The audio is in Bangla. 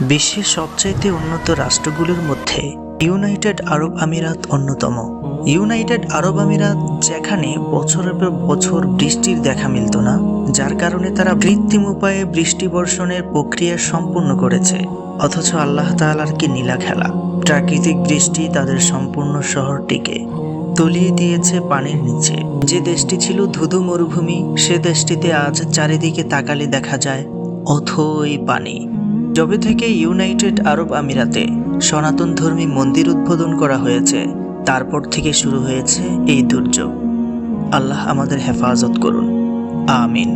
বিশ্বের সবচাইতে উন্নত রাষ্ট্রগুলোর মধ্যে ইউনাইটেড আরব আমিরাত অন্যতম। ইউনাইটেড আরব আমিরাত যেখানে বছরের পর বছর বৃষ্টির দেখা মিলত না, যার কারণে তারা কৃত্রিম উপায়ে বৃষ্টি বর্ষণের প্রক্রিয়া সম্পূর্ণ করেছে। অথচ আল্লাহ তাআলার কি নীলা খেলা! প্রাকৃতিক বৃষ্টি তাদের সম্পূর্ণ শহরটিকে তলিয়ে দিয়েছে পানির নিচে। যে দেশটি ছিল ধুধু মরুভূমি, সে দেশটিতে আজ চারিদিকে তাকালে দেখা যায় অথই পানি। যবে থেকে ইউনাইটেড আরব আমিরাতে সনাতন ধর্মী মন্দির উদ্বোধন করা হয়েছে, তারপর থেকে শুরু হয়েছে এই দুর্যোগ। আল্লাহ আমাদের হেফাজত করুন, আমিন।